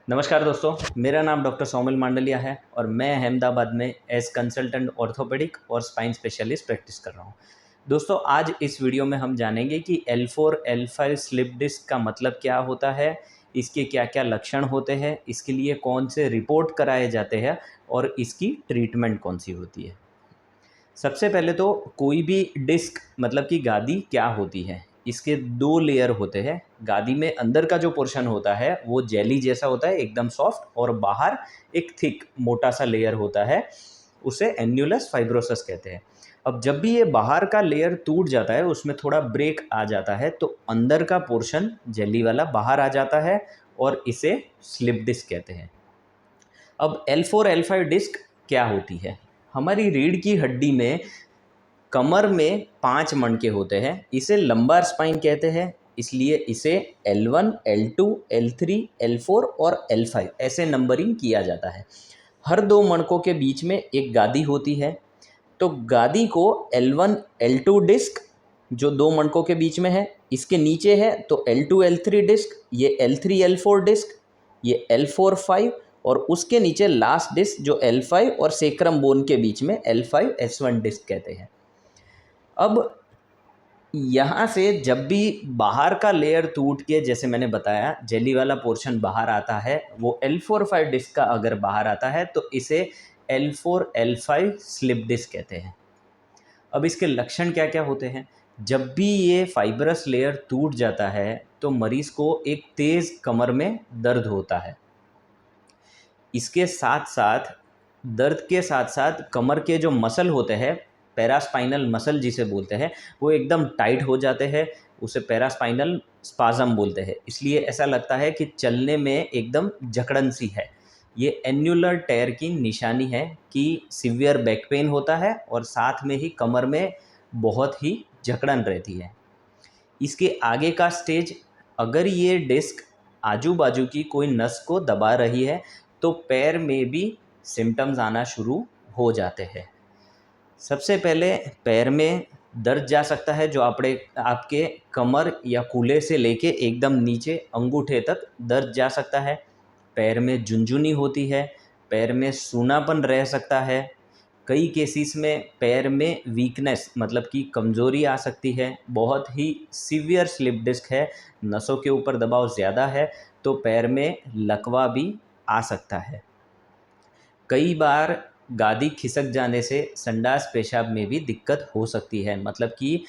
नमस्कार दोस्तों, मेरा नाम डॉक्टर सौमिल मांडलिया है और मैं अहमदाबाद में एज कंसल्टेंट ऑर्थोपेडिक और स्पाइन स्पेशलिस्ट प्रैक्टिस कर रहा हूँ। दोस्तों, आज इस वीडियो में हम जानेंगे कि L4 L5 स्लिप डिस्क का मतलब क्या होता है, इसके क्या क्या लक्षण होते हैं, इसके लिए कौन से रिपोर्ट कराए जाते हैं और इसकी ट्रीटमेंट कौन सी होती है। सबसे पहले तो कोई भी डिस्क मतलब कि गादी क्या होती है। इसके दो लेयर होते हैं। गादी में अंदर का जो पोर्शन होता है वो जेली जैसा होता है, एकदम सॉफ्ट, और बाहर एक थिक मोटा सा लेयर होता है, उसे एन्युलस फाइब्रोसस कहते हैं। अब जब भी ये बाहर का लेयर टूट जाता है, उसमें थोड़ा ब्रेक आ जाता है, तो अंदर का पोर्शन जेली वाला बाहर आ जाता है और इसे स्लिप डिस्क कहते हैं। अब L4 L5 डिस्क क्या होती है। हमारी रीढ़ की हड्डी में कमर में 5 मणके होते हैं। इसे लंबार स्पाइन कहते हैं, इसलिए इसे L1 L2 L3 L4 और L5 ऐसे नंबरिंग किया जाता है। हर दो मणकों के बीच में एक गादी होती है, तो गादी को L1 L2 डिस्क जो दो मणकों के बीच में है, इसके नीचे है तो L2 L3 डिस्क, ये L3 L4 डिस्क, ये L4 5, और उसके नीचे लास्ट डिस्क जो L5 और सेक्रम बोन के बीच में L5 S1 डिस्क कहते हैं। अब यहाँ से जब भी बाहर का लेयर टूट के, जैसे मैंने बताया, जेली वाला पोर्शन बाहर आता है, वो L4-5 डिस्क का अगर बाहर आता है तो इसे L4 L5 स्लिप डिस्क कहते हैं। अब इसके लक्षण क्या क्या होते हैं। जब भी ये फाइब्रस लेयर टूट जाता है तो मरीज को एक तेज़ कमर में दर्द होता है। इसके साथ साथ दर्द के साथ साथ कमर के जो मसल होते हैं, पैरास्पाइनल मसल जिसे बोलते हैं, वो एकदम टाइट हो जाते हैं। उसे पैरास्पाइनल स्पाज़म बोलते हैं। इसलिए ऐसा लगता है कि चलने में एकदम जकड़न सी है। ये एन्युलर टेयर की निशानी है कि सीवियर बैक पेन होता है और साथ में ही कमर में बहुत ही जकड़न रहती है। इसके आगे का स्टेज, अगर ये डिस्क आजू बाजू की कोई नस को दबा रही है तो पैर में भी सिम्टम्स आना शुरू हो जाते हैं। सबसे पहले पैर में दर्द जा सकता है, जो आपके कमर या कूल्हे से लेके एकदम नीचे अंगूठे तक दर्द जा सकता है। पैर में झुनझुनी होती है, पैर में सूनापन रह सकता है। कई केसेस में पैर में वीकनेस मतलब कि कमज़ोरी आ सकती है। बहुत ही सीवियर स्लिप डिस्क है, नसों के ऊपर दबाव ज़्यादा है, तो पैर में लकवा भी आ सकता है। कई बार गादी खिसक जाने से संडास पेशाब में भी दिक्कत हो सकती है, मतलब कि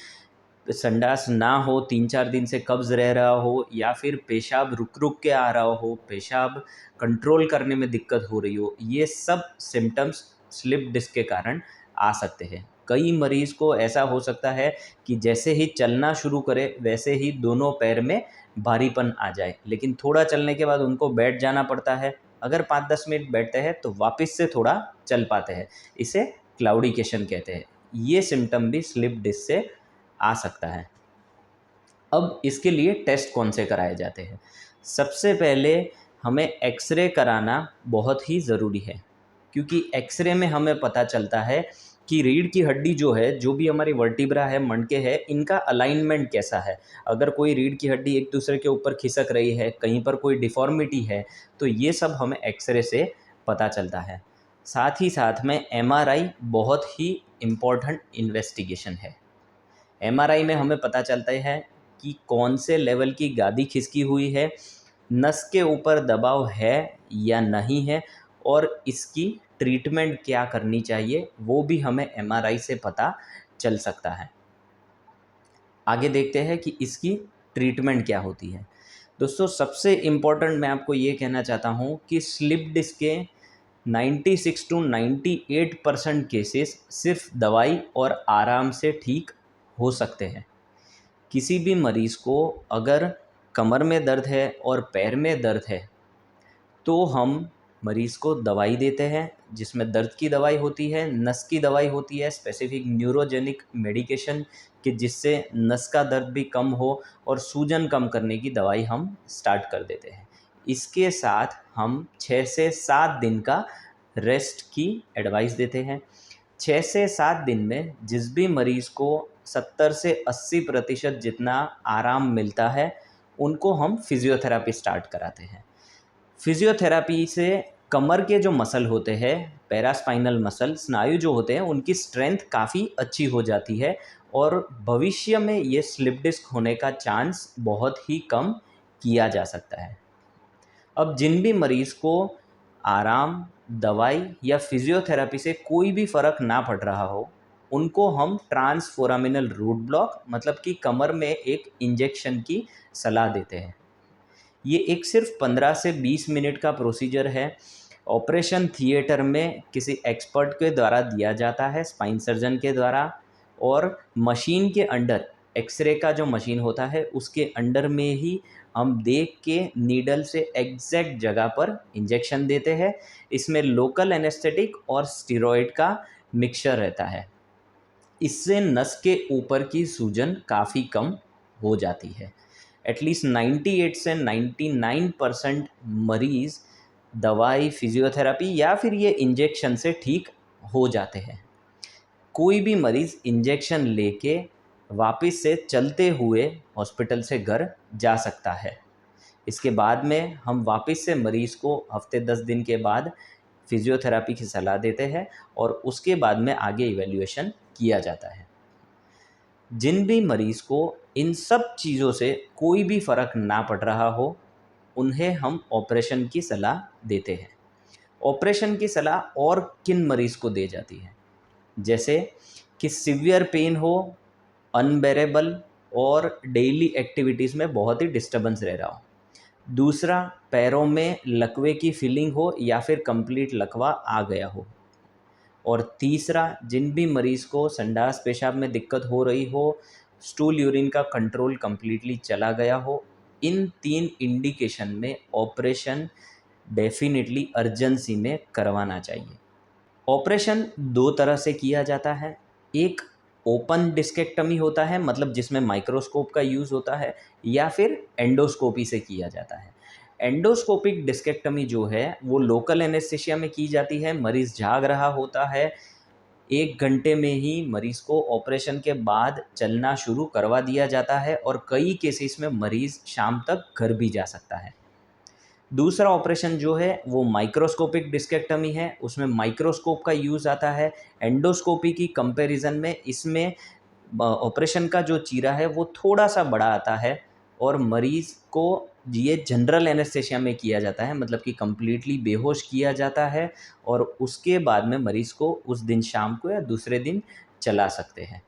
संडास ना हो, 3-4 दिन से कब्ज़ रह रहा हो, या फिर पेशाब रुक रुक के आ रहा हो, पेशाब कंट्रोल करने में दिक्कत हो रही हो, ये सब सिम्टम्स स्लिप डिस्क के कारण आ सकते हैं। कई मरीज़ को ऐसा हो सकता है कि जैसे ही चलना शुरू करे वैसे ही दोनों पैर में भारीपन आ जाए, लेकिन थोड़ा चलने के बाद उनको बैठ जाना पड़ता है। अगर 5-10 मिनट बैठते हैं तो वापस से थोड़ा चल पाते हैं। इसे क्लाउडिकेशन कहते हैं। ये सिम्टम भी स्लिप डिस्क से आ सकता है। अब इसके लिए टेस्ट कौन से कराए जाते हैं। सबसे पहले हमें एक्सरे कराना बहुत ही ज़रूरी है, क्योंकि एक्सरे में हमें पता चलता है कि रीढ़ की हड्डी जो है, जो भी हमारी वर्टिब्रा है, मणके है, इनका अलाइनमेंट कैसा है। अगर कोई रीढ़ की हड्डी एक दूसरे के ऊपर खिसक रही है, कहीं पर कोई डिफ़ॉर्मिटी है, तो ये सब हमें एक्सरे से पता चलता है। साथ ही साथ में एमआरआई बहुत ही इम्पॉर्टेंट इन्वेस्टिगेशन है। एमआरआई में हमें पता चलता है कि कौन से लेवल की गादी खिसकी हुई है, नस के ऊपर दबाव है या नहीं है, और इसकी ट्रीटमेंट क्या करनी चाहिए, वो भी हमें एमआरआई से पता चल सकता है। आगे देखते हैं कि इसकी ट्रीटमेंट क्या होती है। दोस्तों, सबसे इम्पोर्टेंट मैं आपको ये कहना चाहता हूँ कि स्लिप डिस्क के 96 टू 98% केसेस सिर्फ दवाई और आराम से ठीक हो सकते हैं। किसी भी मरीज़ को अगर कमर में दर्द है और पैर में दर्द है, तो हम मरीज़ को दवाई देते हैं, जिसमें दर्द की दवाई होती है, नस की दवाई होती है, स्पेसिफिक न्यूरोजेनिक मेडिकेशन, कि जिससे नस का दर्द भी कम हो और सूजन कम करने की दवाई हम स्टार्ट कर देते हैं। इसके साथ हम 6 से 7 दिन का रेस्ट की एडवाइस देते हैं। 6 से 7 दिन में जिस भी मरीज़ को 70 से 80% जितना आराम मिलता है, उनको हम फिज़ियोथेरेपी स्टार्ट कराते हैं। फिजियोथेरेपी से कमर के जो मसल होते हैं, पैरास्पाइनल मसल, स्नायु जो होते हैं, उनकी स्ट्रेंथ काफ़ी अच्छी हो जाती है और भविष्य में ये स्लिप डिस्क होने का चांस बहुत ही कम किया जा सकता है। अब जिन भी मरीज़ को आराम, दवाई या फिजियोथेरेपी से कोई भी फ़र्क ना पड़ रहा हो, उनको हम ट्रांसफोरामिनल रूट ब्लॉक मतलब कि कमर में एक इंजेक्शन की सलाह देते हैं। ये एक सिर्फ 15 से 20 मिनट का प्रोसीजर है। ऑपरेशन थिएटर में किसी एक्सपर्ट के द्वारा दिया जाता है, स्पाइन सर्जन के द्वारा, और मशीन के अंडर, एक्सरे का जो मशीन होता है उसके अंडर में ही हम देख के नीडल से एग्जैक्ट जगह पर इंजेक्शन देते हैं। इसमें लोकल एनेस्थेटिक और स्टेरॉइड का मिक्सचर रहता है। इससे नस के ऊपर की सूजन काफ़ी कम हो जाती है। एटलीस्ट 98 से 99% मरीज़ दवाई, फिजियोथेरेपी या फिर ये इंजेक्शन से ठीक हो जाते हैं। कोई भी मरीज़ इंजेक्शन लेके वापस से चलते हुए हॉस्पिटल से घर जा सकता है। इसके बाद में हम वापस से मरीज़ को हफ्ते 10 दिन के बाद फिजियोथेरेपी की सलाह देते हैं और उसके बाद में आगे इवैल्यूएशन किया जाता है। जिन भी मरीज़ को इन सब चीज़ों से कोई भी फ़र्क ना पड़ रहा हो, उन्हें हम ऑपरेशन की सलाह देते हैं। ऑपरेशन की सलाह और किन मरीज़ को दी जाती है? जैसे कि सीवियर पेन हो, अनबेरेबल और डेली एक्टिविटीज़ में बहुत ही डिस्टर्बेंस रह रहा हो। दूसरा, पैरों में लकवे की फीलिंग हो या फिर कंप्लीट लकवा आ गया हो। और तीसरा, जिन भी मरीज़ को संडास पेशाब में दिक्कत हो रही हो, स्टूल यूरिन का कंट्रोल कंप्लीटली चला गया हो, इन 3 इंडिकेशन में ऑपरेशन डेफिनेटली अर्जेंसी में करवाना चाहिए। ऑपरेशन 2 तरह से किया जाता है। एक ओपन डिस्केक्टमी होता है, मतलब जिसमें माइक्रोस्कोप का यूज़ होता है, या फिर एंडोस्कोपी से किया जाता है। एंडोस्कोपिक डिस्केक्टमी जो है वो लोकल एनेस्थीसिया में की जाती है। मरीज़ जाग रहा होता है, 1 घंटे में ही मरीज़ को ऑपरेशन के बाद चलना शुरू करवा दिया जाता है और कई केसेस में मरीज़ शाम तक घर भी जा सकता है। दूसरा ऑपरेशन जो है वो माइक्रोस्कोपिक डिस्केक्टमी है, उसमें माइक्रोस्कोप का यूज़ आता है। एंडोस्कोपी की कंपैरिजन में इसमें ऑपरेशन का जो चीरा है वो थोड़ा-सा बड़ा आता है और मरीज़ को ये जनरल एनेस्थीसिया में किया जाता है, मतलब कि कंप्लीटली बेहोश किया जाता है और उसके बाद में मरीज़ को उस दिन शाम को या दूसरे दिन चला सकते हैं।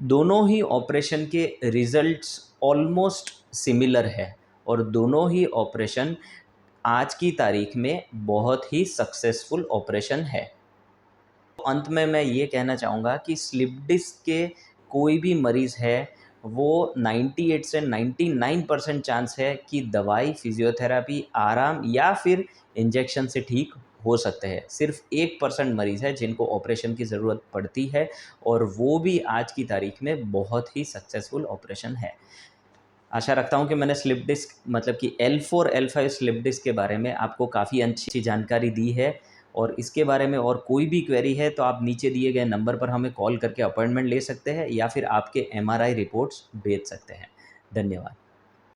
दोनों ही ऑपरेशन के रिज़ल्ट्स ऑलमोस्ट सिमिलर है और दोनों ही ऑपरेशन आज की तारीख में बहुत ही सक्सेसफुल ऑपरेशन है। अंत में मैं ये कहना चाहूँगा कि स्लिप डिस्क के कोई भी मरीज़ है, वो 98 से 99% चांस है कि दवाई, फिजियोथेरेपी, आराम या फिर इंजेक्शन से ठीक हो सकते हैं। सिर्फ 1% मरीज़ है जिनको ऑपरेशन की ज़रूरत पड़ती है और वो भी आज की तारीख में बहुत ही सक्सेसफुल ऑपरेशन है। आशा रखता हूँ कि मैंने स्लिप डिस्क मतलब कि L4, L5 स्लिप डिस्क के बारे में आपको काफ़ी अच्छी जानकारी दी है और इसके बारे में और कोई भी क्वेरी है तो आप नीचे दिए गए नंबर पर हमें कॉल करके अपॉइंटमेंट ले सकते हैं या फिर आपके MRI रिपोर्ट्स भेज सकते हैं। धन्यवाद।